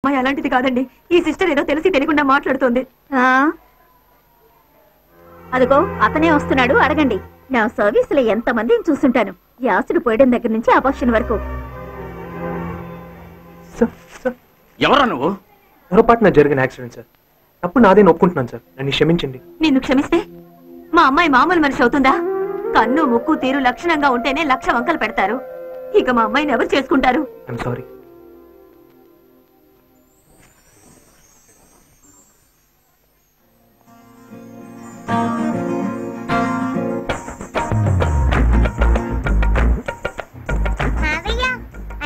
అమ్మాయి అలాంటిది కాదండి. ఈ సిస్టర్ ఏదో తెలిసి తెలియకుండా మాట్లాడుతోంది. అదిగో అతనే వస్తున్నాడు, అడగండి. నా సర్వీసులో ఎంత మందిని చూస్తుంటాను, యాసుడు పోయడం దగ్గర నుంచి అబార్షన్ వరకు. ఎవరా నువ్వు? పొరపాటున జరిగిన యాక్సిడెంట్ సార్. తప్పు నాదే ఒప్పుకుంటున్నాను సార్, నన్ను క్షమించండి. నిన్ను క్షమిస్తే మా అమ్మాయి మామూలు మనిషి అవుతుందా? కన్ను ముక్కు తీరు లక్షణంగా ఉంటేనే 1,00,000 వంకలు పెడతారు. ఇక మా అమ్మాయిని ఎవరు చేసుకుంటారు? I'm sorry.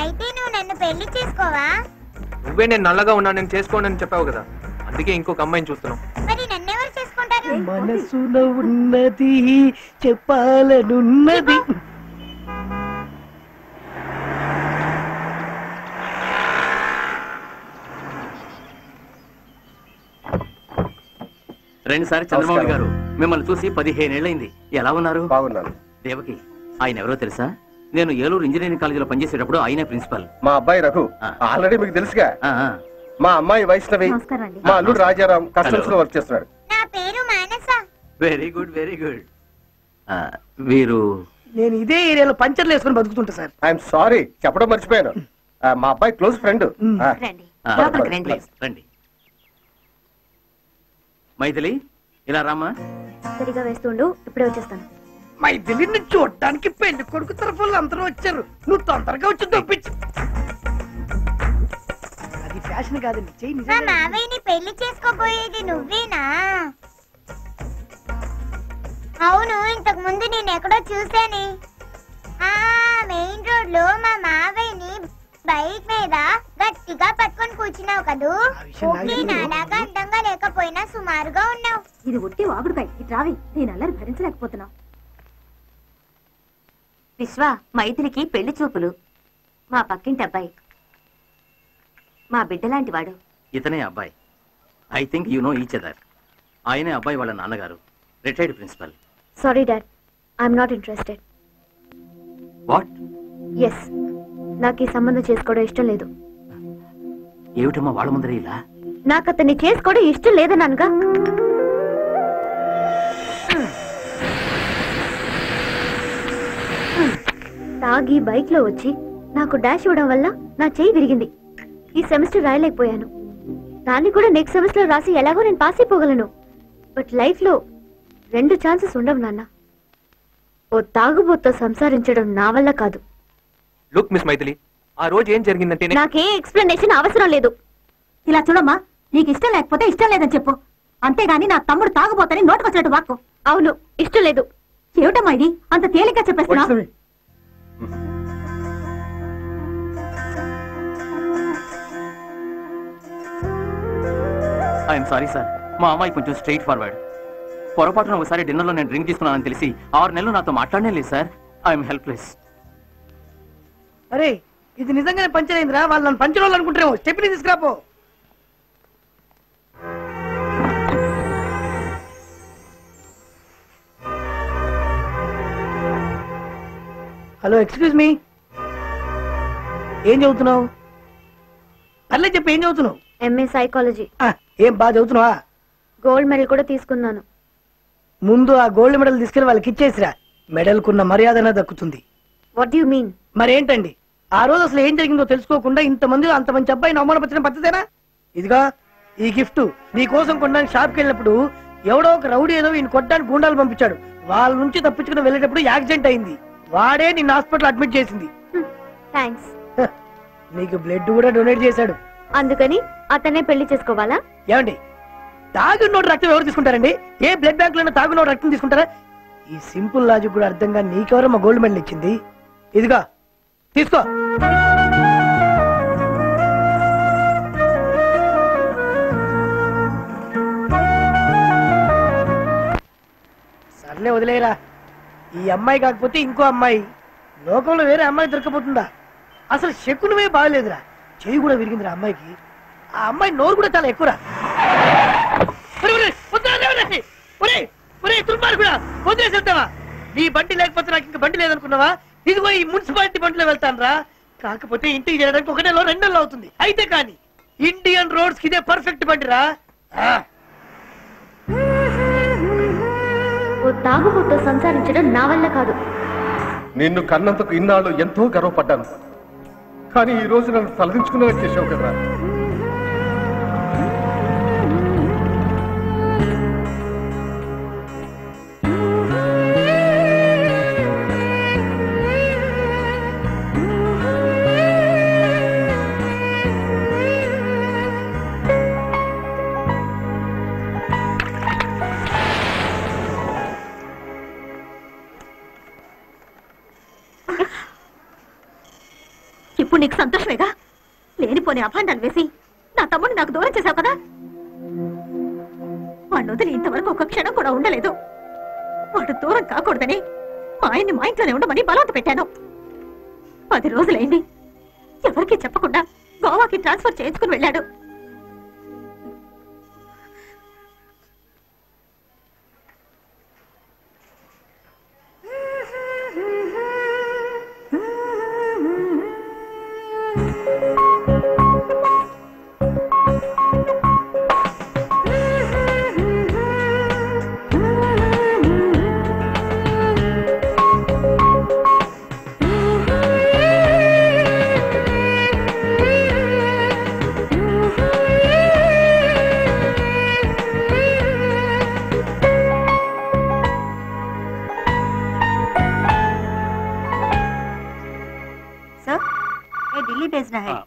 అయితే నువ్వు నన్ను పెళ్లి చేసుకోవా? నువ్వే నేను నల్లగా ఉన్నా నేను చేసుకోనని చెప్పావు కదా, అందుకే ఇంకొక అమ్మాయిని చూస్తున్నావు. మరి నన్నెవరు చేసుకుంటారు? మనసులో ఉన్నది చెప్పాలనున్నది. రెండుసారి చంద్రమౌళి గారు మిమ్మల్ని చూసి 15 ఏళ్ళైంది. ఎలా ఉన్నారు? బాగున్నాను. దేవకి, ఆయన ఎవరో తెలుసా? నేను ఏలూరు ఇంజనీరింగ్ కాలేజీలో పనిచేసేటప్పుడు ఆయనే ప్రిన్సిపల్. మా అబ్బాయి రఘు, ఆల్రెడీ మీకు తెలుసుగా. మా అమ్మాయి వైష్ణవి, మా అల్లుడు రాజారాం కస్టమ్స్ లో వర్క్ చేస్తున్నాడు. నా పేరు Manasa. Very good, very good. వీరు నేను ఇదే ఏరియాలో పంచర్లు వేసుకుని బతుకుతుంటా సార్. ఐఎమ్ సారీ, చెప్పడం మర్చిపోయాను. మా అబ్బాయి క్లోజ్ ఫ్రెండ్. రండి. మైథిలి, ఇలా రామ్మా. సరిగా వేస్తుండు, ఇప్పుడే వచ్చేస్తాను. మైథిలిని చూడటానికి పెళ్లి కొడుకు తరఫు అందరూ వచ్చారు, నువ్వు తొందరగా వచ్చి దొప్పించు. అది ఫ్యాషన్ కాదండి, చెయ్యి. మా మావయ్యని పెళ్లి చేసుకోబోయేది నువ్వేనా? అవును, ఇంతకు ముందు నేను ఎక్కడో చూసాను. మెయిన్ రోడ్ లో మా మావయ్యని బైక్ మీద గట్టిగా పట్టుకొని కూర్చున్నావు కదూ. ఓకే, నాలాగా అందంగా లేకపోయినా సుమారుగా ఉన్నావు. ఇది ఒట్టి వాగుడుకాయ, ఇటు రావి. నేను అల్లరి భరించలేకపోతున్నా. విశ్వ, మైథిలికి పెళ్లి చూపులు. మా పక్కింటి అబ్బాయి, మా బిడ్డలాంటి వాడు. ఇతనే అబ్బాయి. I think you know each other. ఆయనే అబ్బాయి వాళ్ళ నాన్నగారు, retired principal. Sorry dad, I'm not interested. What? Yes, నాకు ఈ సంబంధం చేసుకోవడం ఇష్టం లేదు. ఏమిటమ్మా వాళ్ళ ముందరే ఇలా? నాకు అతన్ని చేసుకోవడం ఇష్టం లేదన్నానుగా. తాగి బైక్ లో వచ్చి నాకు డాష్ ఇవ్వడం వల్ల నా చెయ్యి విరిగింది. ఈ సెమిస్టర్ రాయలేకపోయాను. దాన్ని కూడా నెక్స్ట్ సెమిస్టర్ రాసి ఎలాగో నేను పాస్ అయిపోగలను. బట్ లైఫ్ లో 2 ఛాన్సెస్ ఉండవు నాన్న. ఓ తాగుబోతో సంసారించడం నా వల్ల కాదు. లుక్ మిస్ మైథిలి, ఆ రోజు ఏం జరిగిందంటే నాకే ఎక్స్ప్లెనేషన్ అవసరం లేదు. ఇలా చూడమ్మా, నీకు ఇష్టం లేకపోతే ఇష్టం లేదని చెప్పు, అంతేగాని నా తమ్ముడు తాగుబోతని నోటుకొచ్చినట్టు వాక్కు. అవును, ఇష్టం లేదు. ఏమిటమ్మా ఇది అంత తేలిగ్గా చెప్పేస్తున్నా? ఐఎమ్ సారీ సార్, మా అమ్మాయి కొంచెం స్ట్రైట్ ఫార్వర్డ్. పొరపాటున ఒకసారి డిన్నర్లో నేను డ్రింక్ తీసుకున్నానని తెలిసి 6 నెలలు నాతో మాట్లాడనే లేదు సార్. I'm helpless. అరే, ఇది నిజంగానే పంచర్ అయిందిరా. వాళ్ళు నన్ను పంచర్ వాళ్ళు అనుకుంటారేమో. చెప్పి తీసుకురాపో. హలో, ఎక్స్క్యూజ్ మీ, ఏం చదువుతున్నావు? పర్లేదు చెప్పు, ఏం చదువుతున్నావు? MA psychology. ఏం బాగా చదువుతున్నావా? గోల్డ్ మెడల్ కూడా తీసుకున్నాను. ముందు ఆ గోల్డ్ మెడల్ తీసుకెళ్లి వాళ్ళకి ఇచ్చేసిరా. మెడల్ కున్న మర్యాదన దక్కుతుంది. What you mean? మరేంటండి, ఆ రోజు అసలు ఏం జరిగిందో తెలుసుకోకుండా ఇంతమంది అంత మంచి అబ్బాయిని అవమానపరిచిన పద్ధతేనా? ఇదిగా ఈ గిఫ్ట్ నీ కోసం కొనడానికి షాప్కి వెళ్ళినప్పుడు ఎవడో ఒక రౌడీ ఏదో ఈయన కొట్టడానికి గూండాలు పంపించాడు. వాళ్ళ నుంచి తప్పించుకుని వెళ్ళేటప్పుడు యాక్సిడెంట్ అయింది. వాడే నిన్ను హాస్పిటల్ అడ్మిట్ చేసింది. థ్యాంక్స్. నీకు బ్లడ్ కూడా డొనేట్ చేశాడు. అందుకని అతనే పెళ్లి చేసుకోవాలా? ఏమండి, తాగునోడు రక్తం ఎవరు తీసుకుంటారండి? ఏ బ్లడ్ బ్యాంక్ లో తాగునోడు రక్తం తీసుకుంటారా? ఈ సింపుల్ లాజిక్ కూడా అర్థంగా నీకెవరో మా గోల్డ్ మెడల్ ఇచ్చింది. ఇదిగా తీసుకో. సర్లే వదిలేరా. ఈ అమ్మాయి కాకపోతే ఇంకో అమ్మాయి. లోకంలో వేరే అమ్మాయి దొరకపోతుందా? అసలు శకునమే బాగలేదురా. చెయ్యి కూడా విరిగిందిరా అమ్మాయికి. ఆ అమ్మాయి నోరు కూడా చాలా ఎక్కువరా. వదిలేసేద్దావా? నీ బండి లేకపోతే నాకు ఇంకా బండి లేదనుకున్నావా? ఇదిగో ఈ మున్సిపాలిటీ బండిలో వెళ్తాను రా. కాకపోతే ఇంటికి చేరడానికి 1 నెల 2 నెలలు అవుతుంది. అయితే కానీ ఇండియన్ రోడ్స్ కి ఇదే పర్ఫెక్ట్ బండిరా. ఓ తాగుబోతో సంసారించడం నా వల్ల కాదు. నిన్ను కన్నందుకు ఇన్నాళ్ళు ఎంతో గర్వపడ్డాను, కానీ ఈ రోజు నన్ను తలదించుకునేలా చేసావు కదరా. ఇప్పుడు నీకు సంతోషమేగా? లేనిపోని అభాండాలు వేసి నా తమ్ముడిని నాకు దూరం చేశావు కదా. వాడిని వదిలి ఇంతవరకు ఒక క్షణం కూడా ఉండలేదు. వాడు దూరం కాకూడదని మా ఆయన్ని మా ఇంట్లోనే ఉండమని బలవంత పెట్టాను. 10 రోజులైంది, ఎవరికీ చెప్పకుండా గోవాకి ట్రాన్స్ఫర్ చేయించుకుని వెళ్ళాడు.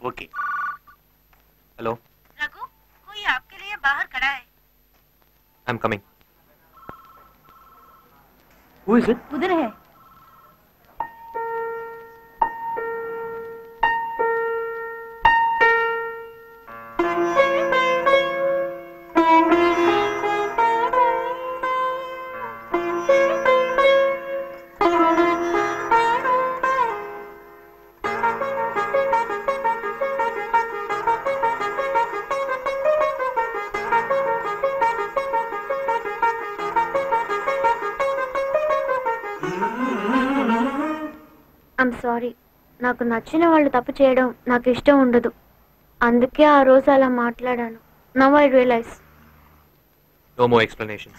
ओके. हेलो रघु, कोई आपके लिए बाहर खड़ा है. I am coming. Who is it? उधर है. I'm sorry. నాకు నచ్చిన వాళ్ళు తప్పు చేయడం నాకు ఇష్టం ఉండదు. అందుకే ఆ రోజు అలా మాట్లాడాను. Now I realize. No more explanation.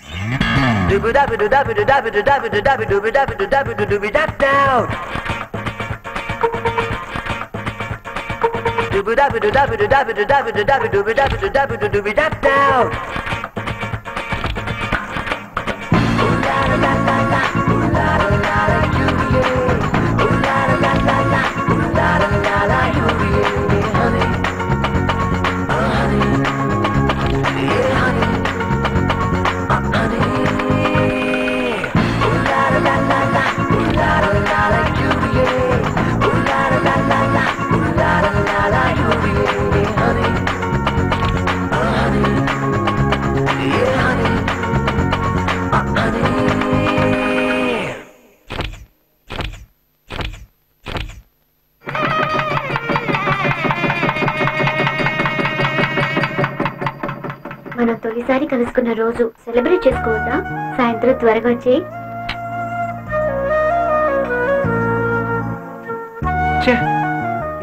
మనం తొలిసారి కలుసుకున్న రోజు సెలబ్రేట్ చేసుకోవద్దా? సాయంత్రం త్వరగా వచ్చి.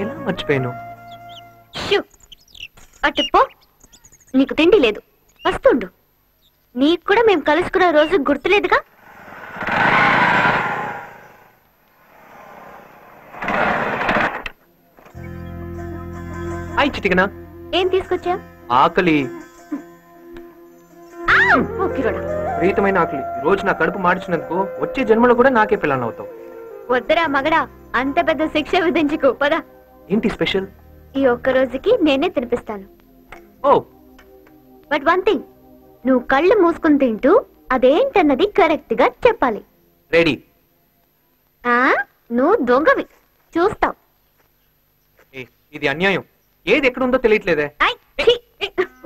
ఎలా మర్చిపోయాను? అటు పో, నీకు తిండి లేదు, వస్తుండు. నీకు కూడా మేము కలుసుకున్న రోజు గుర్తులేదుగా? హాయ్ చిటికనా. ఏం తీసుకొచ్చా? ఆకలి, ప్రీతమైన ఆకలి. ఈ రోజు నా కడుపు మార్చినందుకు వచ్చే జన్మలో కూడా నాకే పిల్లలు అవుతావు. వద్దరా మగడా, అంత పెద్ద శిక్ష విధించుకో. పదా. ఏంటి స్పెషల్? ఈ ఒక్క రోజుకి నేనే తినిపిస్తాను. ఓ, బట్ వన్ థింగ్, నువ్వు కళ్ళు మూసుకుని తింటూ అదేంటన్నది కరెక్ట్ గా చెప్పాలి. రెడీ. నువ్వు దొంగవి, చూస్తావు. ఇది అన్యాయం. ఏది ఎక్కడుందో తెలియట్లేదే.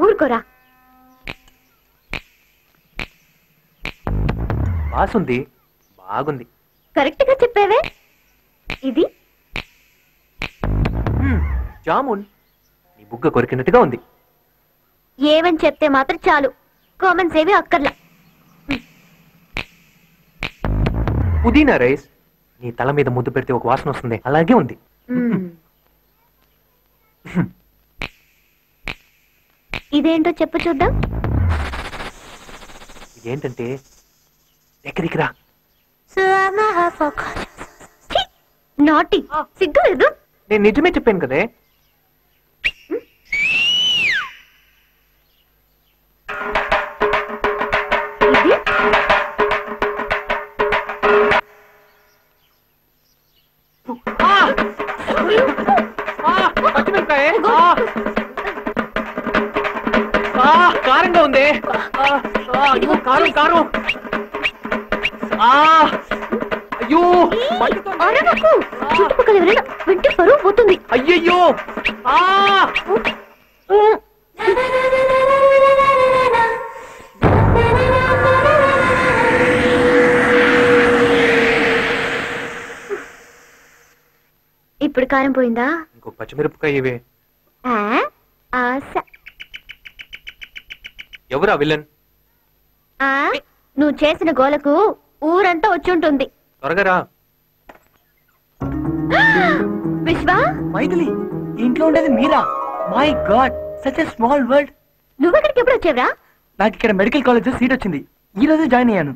ఊరుకోరా. బాసుంది, బాగుంది. కరెక్ట్ గా చెప్పావే. ఇది జామున్. నీ బుగ్గ కొరికినట్టుగా ఉంది. ఏమని చెప్తే మాత్రం చాలు, కామెంట్స్ ఏవి అక్కర్లా. పుదీనా రైస్. నీ తల మీద ముద్దు పెడితే ఒక వాసన వస్తుంది, అలాగే ఉంది. ఇదేంటో చెప్పు చూద్దాం. ఇదేంటంటే ఎక్కడికి రా. నాటి సిగ్గు లేదు. నేను నిజమే చెప్పాను కదే. కారంగా ఉంది. కారం కారం. అయ్యో చుట్టుపక్కల ఎవరైనా వింటే పరువు పోతుంది. అయ్యయ్యో. ఇప్పుడు కారం పోయిందా? ఇంకో పచ్చిమిరపకాయ ఇవే. ఆశ. ఎవరా విలన్? నువ్వు చేసిన గోలకు ఊరంతా వచ్చి ఉంటుంది. త్వరగా రా. విశ్వ, మైథిలి, ఇంట్లో ఉండేది మీరా? My god, such a small world. నువ్వెక్కడికి ఎప్పుడు వచ్చావురా? నాకు ఇక్కడ మెడికల్ కాలేజ్ సీట్ వచ్చింది, ఈ రోజు జాయిన్ అయ్యాను.